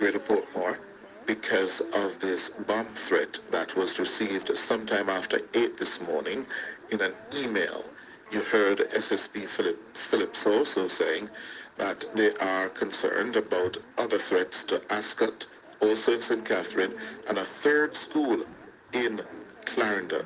Greater Portmore because of this bomb threat that was received sometime after 8 this morning in an email. You heard SSP Phillips also saying that they are concerned about other threats to Ascot, also in St. Catherine, and a third school in Clarendon.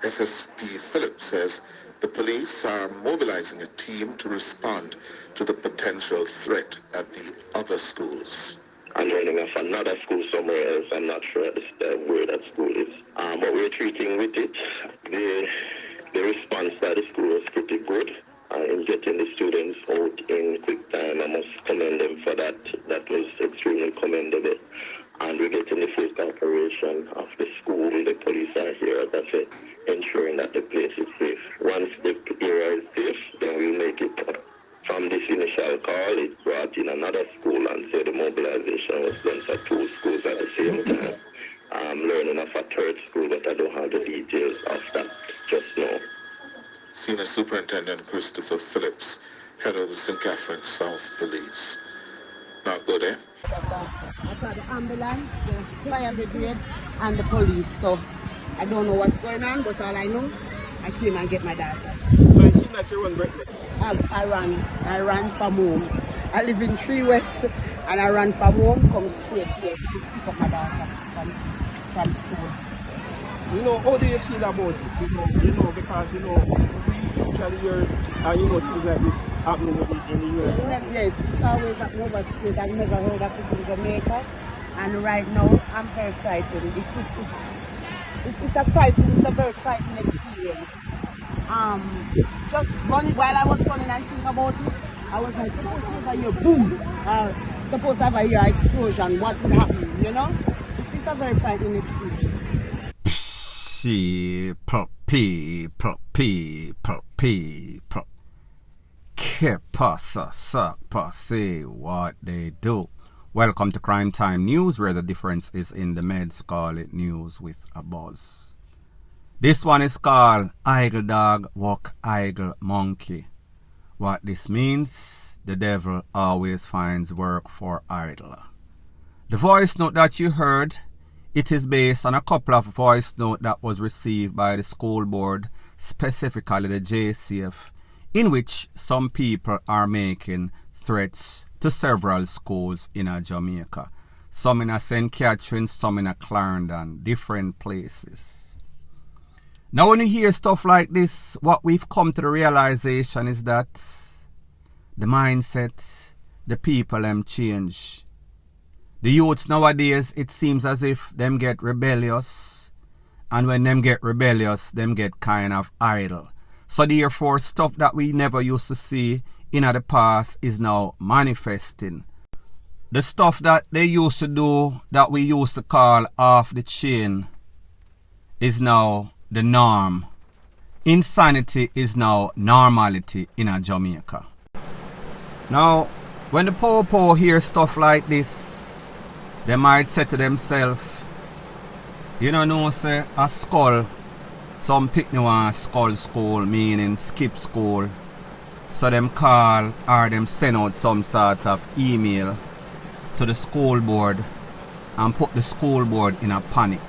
SSP Phillips says the police are mobilizing a team to respond to the potential threat at the other schools. I'm learning of another school somewhere else. I'm not sure where that school is. But we're treating with it. The response by the school was pretty good in getting the students out in quick time. I must commend them for that. That was extremely commendable. And we're getting the full cooperation of the school. The police are here, that's it, ensuring that the place is safe. Once the area is safe, then we'll make it up. From this initial call, it brought in another school, and so the mobilization was done for 2 schools at the same time. I'm learning of a third school, but I don't have the details of that just now. Senior Superintendent Christopher Phillips, head of the St. Catherine South Police. Now go there. I saw the ambulance, the fire brigade, and the police. So I don't know what's going on, but all I know, I came and get my daughter. So it seemed like you run breathless? I ran from home. I live in 3 West, and I ran from home, come straight here to pick up my daughter from school. You know, how do you feel about it? Because we usually hear, things like this happening in the US. Yes, it's always happening overseas. I've never heard of it in Jamaica, and right now I'm very frightened. It's a very frightening experience. Just running, while I was running and thinking about it, I was like, suppose I hear boom, suppose I hear explosion, what would happen, you know? It's a very frightening experience. Que pasa, sapa, say what they do. Welcome to Crime Time News, where the difference is in the meds. Call it news with a buzz. This one is called Idle Dog Walk Idle Monkey. What this means, the devil always finds work for idle. The voice note that you heard, it is based on a couple of voice notes that was received by the school board, specifically the JCF, in which some people are making threats to several schools in Jamaica. Some in St. Catherine, some in Clarendon, different places. Now when you hear stuff like this, what we've come to the realization is that the mindset, the people change. The youths nowadays, it seems as if them get rebellious, and when them get rebellious, them get kind of idle. So therefore, stuff that we never used to see in the past is now manifesting. The stuff that they used to do, that we used to call off the chain, is now the norm. Insanity is now normality in Jamaica. Now, when the po-po hear stuff like this, they might say to themselves, you know, say a skull, some picnic want skull school, meaning skip school. So them call or them send out some sorts of email to the school board and put the school board in a panic.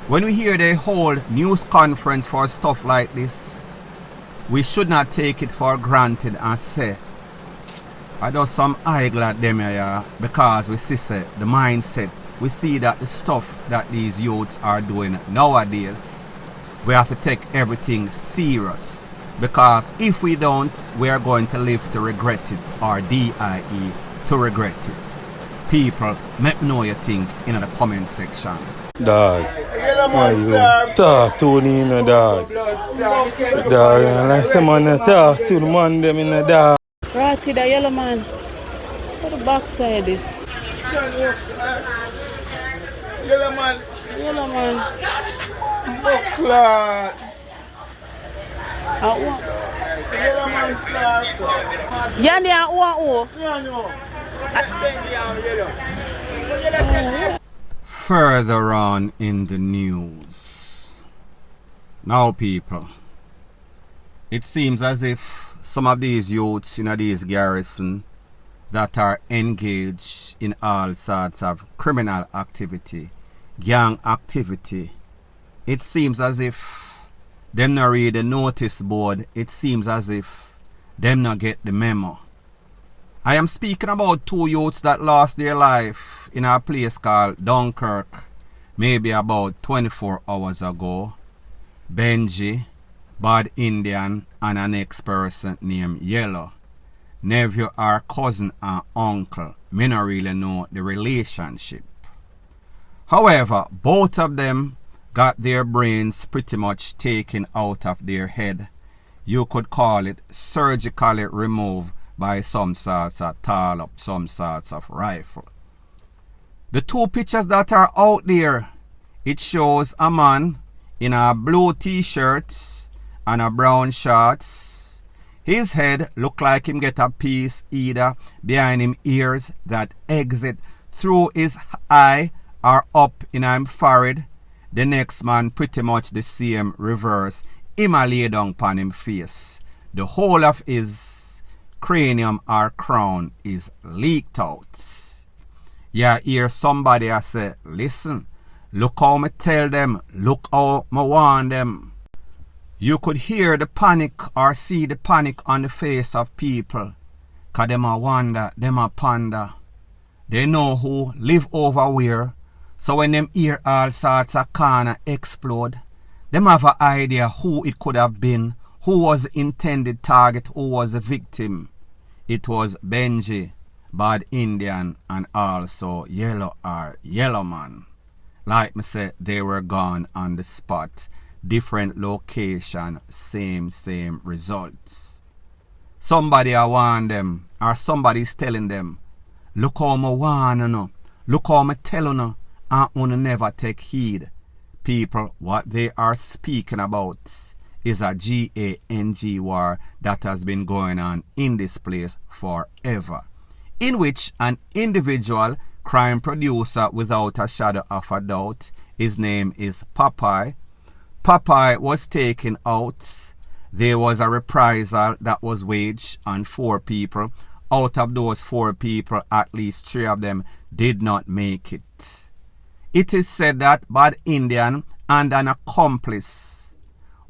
When we hear they hold news conference for stuff like this, we should not take it for granted and say, I do some idle at them here, because we see the mindset, we see that the stuff that these youths are doing nowadays, we have to take everything serious, because if we don't, we are going to live to regret it, or DIE, to regret it. People, let me know your think in the comment section. Dog, why you talk to me in the dog? Dog, like someone talk to the man them in the dog. Right to the yellow man. What the backside is? Yellow man. Yellow man. Buckler. What? Yellow man start. Yanni at what? Further on in the news. Now people, it seems as if some of these youths in these Garrison that are engaged in all sorts of criminal activity, gang activity. It seems as if them not read the notice board. It seems as if them not get the memo. I am speaking about 2 youths that lost their life in a place called Dunkirk, maybe about 24 hours ago. Benji, Bad Indian, and an next person named Yellow. Nephew or cousin and uncle. Me not really know the relationship. However, both of them got their brains pretty much taken out of their head. You could call it surgically removed by some sorts of tall up, some sorts of rifle. The 2 pictures that are out there, it shows a man in a blue t-shirt and a brown shorts. His head look like him get a piece either behind him ears that exit through his eye or up in him forehead. The next man pretty much the same reverse. Him a lay down upon him face. The whole of his cranium or crown is leaked out. You hear somebody a say, listen, look how me tell them, look how me warn them. You could hear the panic or see the panic on the face of people. Cause them a wonder, them a ponder. They know who live over where. So when them hear all sorts of corner explode, them have an idea who it could have been, who was the intended target, who was the victim. It was Benji, Bad Indian, and also Yellow or Yellow Man. Like me said, they were gone on the spot. Different location, same results. Somebody I warn them, or somebody's telling them, look how me warn you, look how me tell you, and you never take heed. People, what they are speaking about is a gang war that has been going on in this place forever, in which an individual crime producer without a shadow of a doubt, his name is Popeye. Popeye was taken out. There was a reprisal that was waged on 4 people. Out of those 4 people, at least 3 of them did not make it. It is said that Bad Indian and an accomplice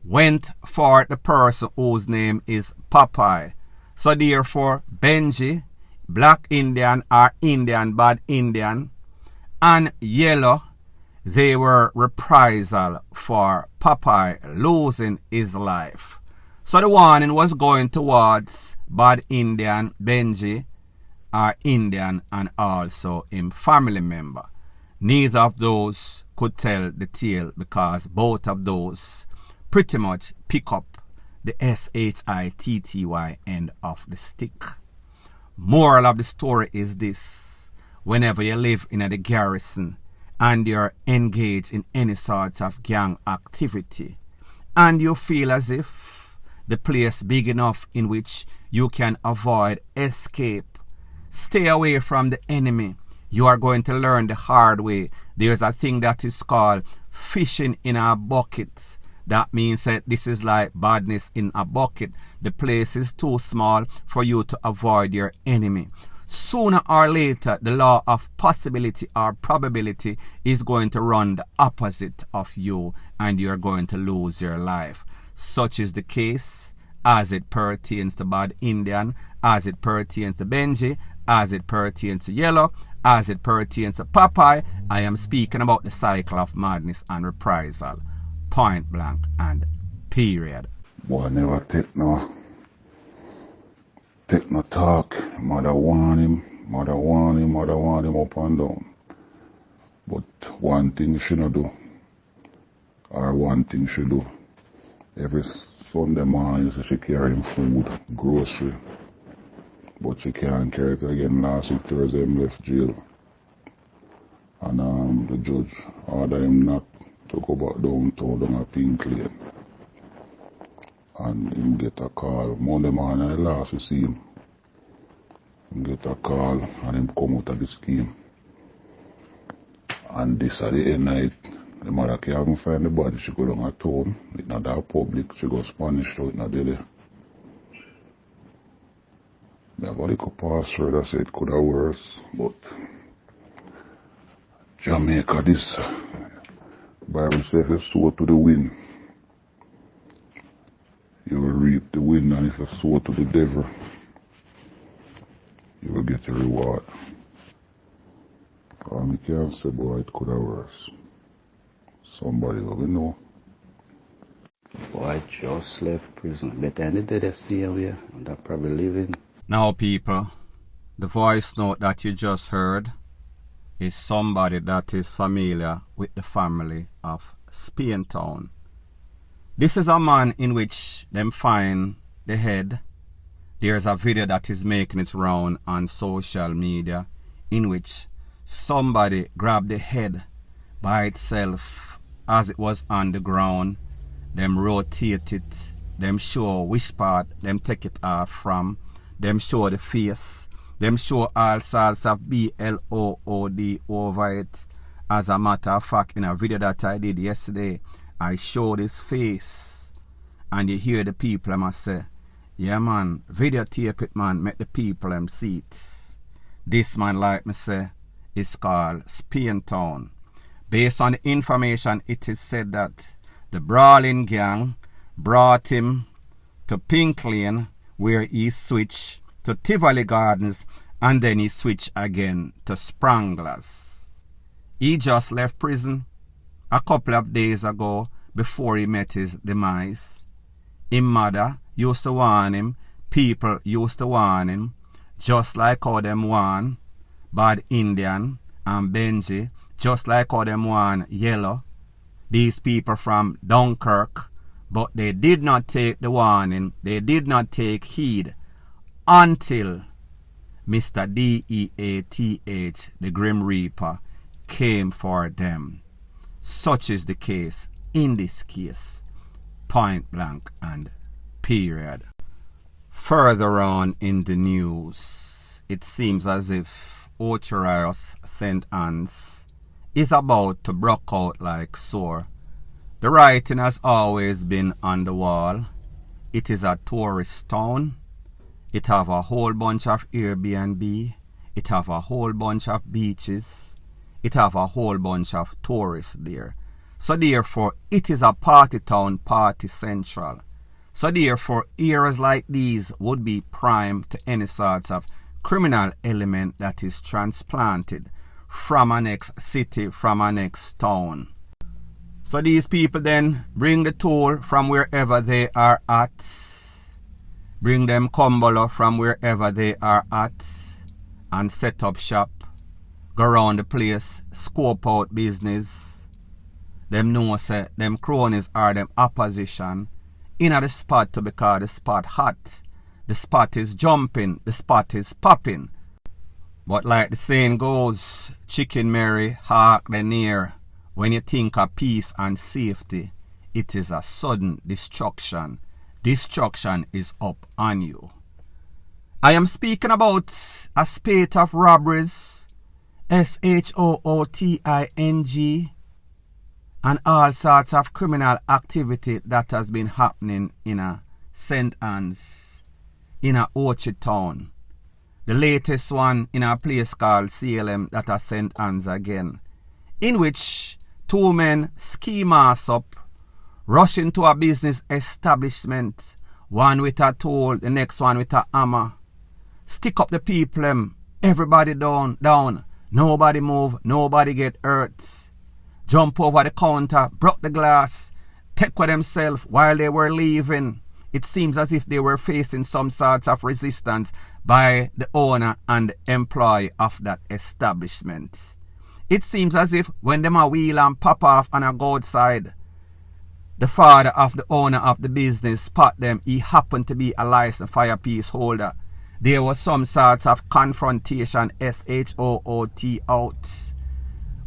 went for the person whose name is Popeye. So therefore, Benji, Black Indian or Indian, Bad Indian, and Yellow, they were reprisal for Popeye losing his life. So the warning was going towards Bad Indian, Benji, or Indian, and also his family member. Neither of those could tell the tale because both of those pretty much pick up the SHITTY end of the stick. Moral of the story is this: whenever you live in the Garrison and you're engaged in any sorts of gang activity and you feel as if the place big enough in which you can avoid escape, stay away from the enemy. You are going to learn the hard way. There's a thing that is called fishing in a bucket. That means that this is like badness in a bucket. The place is too small for you to avoid your enemy. Sooner or later, the law of possibility or probability is going to run the opposite of you and you're going to lose your life. Such is the case as it pertains to Bad Indian, as it pertains to Benji, as it pertains to Yellow, as it pertains to Popeye. I am speaking about the cycle of madness and reprisal. Point blank and period. Boy, never take no talk. Mother warn him up and down. But one thing she not do, or one thing she do. Every Sunday morning she carry him food, grocery. But she can't carry it again. Last week Thursday him left jail. And the judge ordered him not to go back downtown down a Pink Lane. And him get a call. Monday morning the last we see him. Him get a call and him come out of the scheme. And this at the end night, the mother can't even find the body. She go down a town. It's not that public. She go Spanish town, it's not there. I have a little pastor that said it could have worse, but Jamaica, this Bible says if you sow to the wind, you will reap the wind, and if you sow to the devil, you will get a reward. I can't say, boy, it could have worse. Somebody will know. Boy, just left prison. Better than the dead they see away, and they're probably living. Now, people, the voice note that you just heard is somebody that is familiar with the family of Spaintown. This is a man in which them find the head. There's a video that is making its round on social media in which somebody grabbed the head by itself as it was on the ground. Them rotate it, them show which part them take it off from, them show the face, them show all sorts of BLOOD over it. As a matter of fact, in a video that I did yesterday, I showed his face, and you hear the people them say, yeah man, videotape it man, make the people them see it. This man, like me say, is called Spaintown. Based on the information, it is said that the brawling gang brought him to Pink Lane, where he switched to Tivoli Gardens, and then he switched again to Spranglers. He just left prison a couple of days ago before he met his demise. His mother used to warn him, people used to warn him, just like how them warn Bad Indian and Benji, just like how them warn Yellow, these people from Dunkirk, but they did not take the warning, they did not take heed until Mr. DEATH, the Grim Reaper, came for them. Such is the case in this case, point blank and period. Further on in the news, it seems as if Ocherios St. Anne's is about to break out like sore. The writing has always been on the wall. It is a tourist town. It have a whole bunch of Airbnb. It have a whole bunch of beaches. It have a whole bunch of tourists there. So therefore, it is a party town, party central. So therefore, areas like these would be prime to any sorts of criminal element that is transplanted from a next city, from a next town. So these people then bring the tool from wherever they are at, bring them Kumbolo from wherever they are at, and set up shop, go around the place, scope out business. Them know say them cronies are them opposition in the spot to because the spot hot, the spot is jumping, the spot is popping. But like the saying goes, Chicken Mary, hark the near. When you think of peace and safety, it is a sudden destruction. Destruction is up on you. I am speaking about a spate of robberies, SHOOTING, and all sorts of criminal activity that has been happening in a St. Anne's, in a Orchard Town. The latest one in a place called CLM that are St. Anne's again, in which two men ski mask up, rush into a business establishment, one with a tool, the next one with a hammer, stick up the people, everybody down, nobody move, nobody get hurt, jump over the counter, broke the glass, take with themselves while they were leaving. It seems as if they were facing some sorts of resistance by the owner and the employee of that establishment. It seems as if when them a wheel and pop off and a go outside, the father of the owner of the business spot them. He happened to be a licensed firepiece holder. There was some sorts of confrontation, SHOOT out.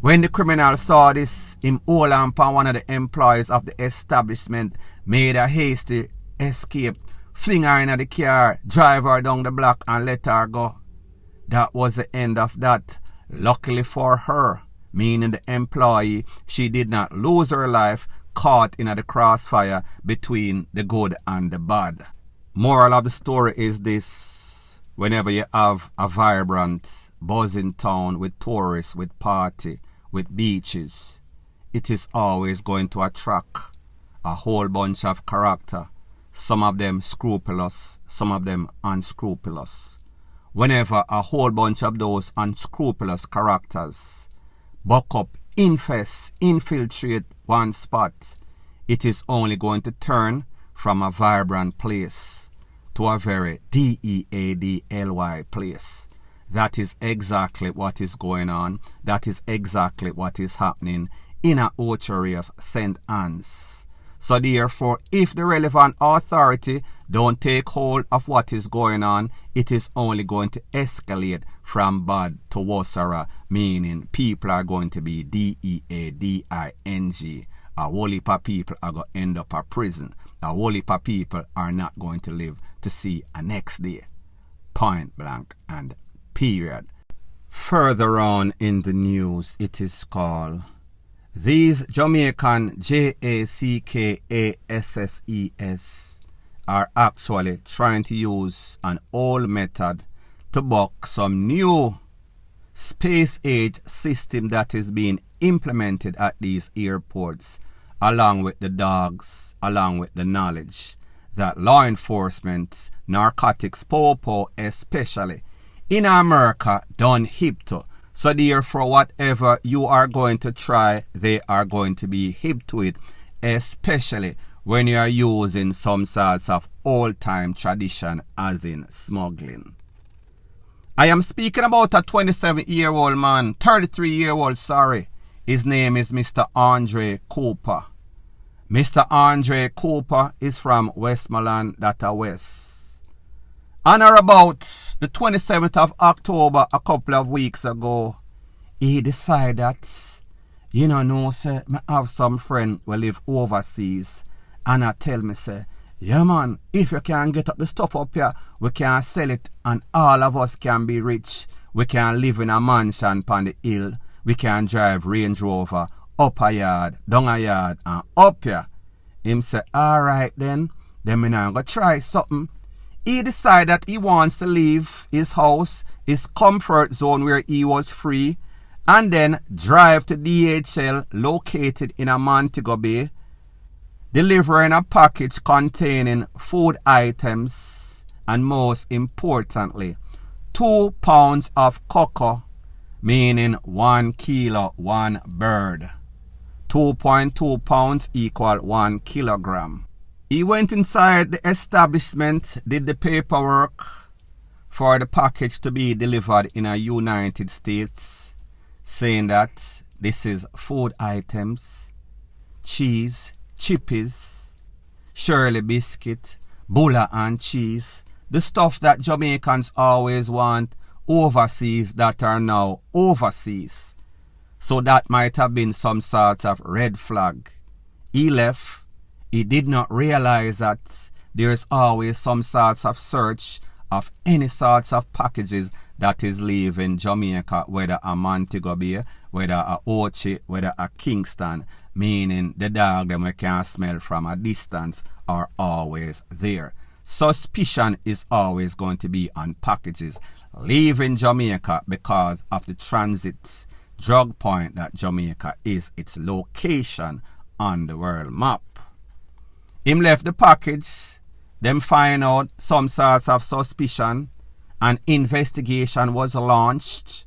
When the criminal saw this, him hold on one of the employees of the establishment, made a hasty escape, fling her in the car, drive her down the block and let her go. That was the end of that. Luckily for her, meaning the employee, she did not lose her life caught in the crossfire between the good and the bad. Moral of the story is this: whenever you have a vibrant, buzzing town with tourists, with party, with beaches, it is always going to attract a whole bunch of character. Some of them scrupulous, some of them unscrupulous. Whenever a whole bunch of those unscrupulous characters buck up, infiltrate one spot, it is only going to turn from a vibrant place to a very deadly place. That is exactly what is going on. That is exactly what is happening in a Ocherius St. Anne's. So therefore, if the relevant authority don't take hold of what is going on, it is only going to escalate from bad to worse, meaning people are going to be deading. A whole heap of people are going to end up in prison. A whole heap of people are not going to live to see a next day. Point blank and period. Further on in the news, it is called, these Jamaican JACKASSES are actually trying to use an old method to buck some new space age system that is being implemented at these airports, along with the dogs, along with the knowledge that law enforcement, narcotics, popo especially in America, done hip to. So therefore, whatever you are going to try, they are going to be hip to it, especially when you are using some sorts of old-time tradition, as in smuggling. I am speaking about a 27-year-old man, 33-year-old, sorry. His name is Mr. Andre Cooper. Mr. Andre Cooper is from Westmoreland, West. On or about the 27th of October, a couple of weeks ago, he decided that, sir, I have some friend who live overseas, and I tell me, say, yeah man, if you can get up the stuff up here, we can sell it and all of us can be rich. We can live in a mansion upon the hill. We can drive Range Rover up a yard, down a yard, and up here. Him say, alright then me now go try something. He decided that he wants to leave his house, his comfort zone where he was free, and then drive to DHL located in a Montego Bay, delivering a package containing food items and most importantly, 2 pounds of cocoa, meaning 1 kilo, 1 bird. 2.2 pounds equal 1 kilogram. He went inside the establishment, did the paperwork for the package to be delivered in the United States, saying that this is food items, cheese, chippies, Shirley biscuit, bulla and cheese, the stuff that Jamaicans always want overseas that are now overseas. So that might have been some sort of red flag. He left. He did not realize that there is always some sorts of search of any sorts of packages that is leaving Jamaica, whether a Montego Bay, whether a Ochi, whether a Kingston, meaning the dog them we can smell from a distance are always there. Suspicion is always going to be on packages leaving Jamaica because of the transit drug point that Jamaica is its location on the world map. Him left the package, them find out some sorts of suspicion, an investigation was launched.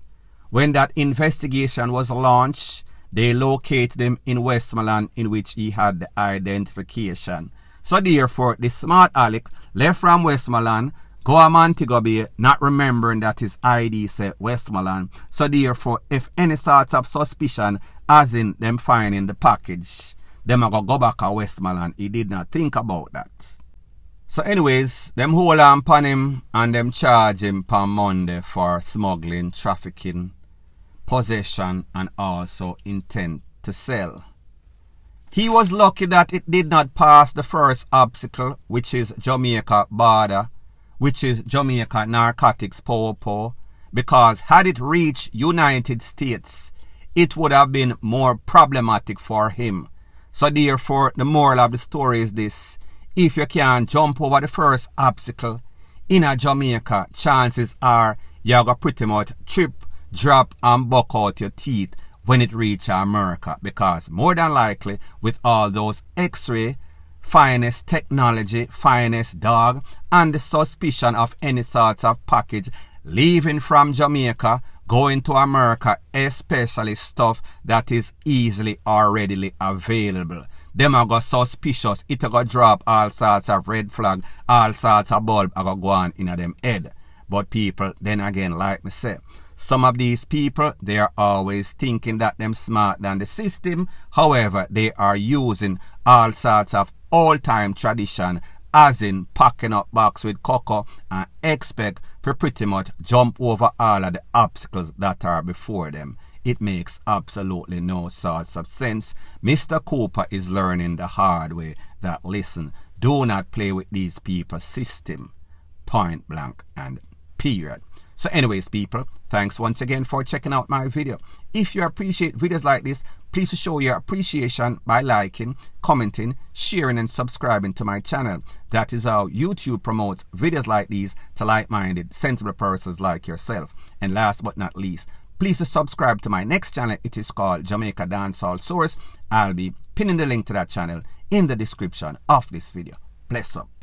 When that investigation was launched, they located him in Westmoreland, in which he had the identification. So therefore, the smart Alec left from Westmoreland, go to Montego Bay, not remembering that his ID said Westmoreland. So therefore, if any sort of suspicion, as in them finding the package, them are go back to Westmoreland. He did not think about that. So anyways, them hold on upon him and them charge him on Monday for smuggling, trafficking, possession and also intent to sell. He was lucky that it did not pass the first obstacle, which is Jamaica border, which is Jamaica narcotics popo, because had it reached United States, it would have been more problematic for him. So therefore, the moral of the story is this: if you can jump over the first obstacle, in a Jamaica, chances are you're going to pretty much trip, drop, and buck out your teeth when it reaches America. Because more than likely, with all those X-ray, finest technology, finest dog, and the suspicion of any sorts of package leaving from Jamaica, going to America, especially stuff that is easily or readily available. Them are go suspicious. It are go drop all sorts of red flag, all sorts of bulb are go on in them head. But people, then again, like me say, some of these people, they are always thinking that them smart than the system. However, they are using all sorts of all-time tradition, as in packing up box with cocoa and expect to pretty much jump over all of the obstacles that are before them. It makes absolutely no sorts of sense. Mr. Cooper is learning the hard way that, listen, do not play with these people's system. Point blank and period. So anyways, people, thanks once again for checking out my video. If you appreciate videos like this, please show your appreciation by liking, commenting, sharing, and subscribing to my channel. That is how YouTube promotes videos like these to like-minded, sensible persons like yourself. And last but not least, please subscribe to my next channel. It is called Jamaica Dancehall Source. I'll be pinning the link to that channel in the description of this video. Bless up.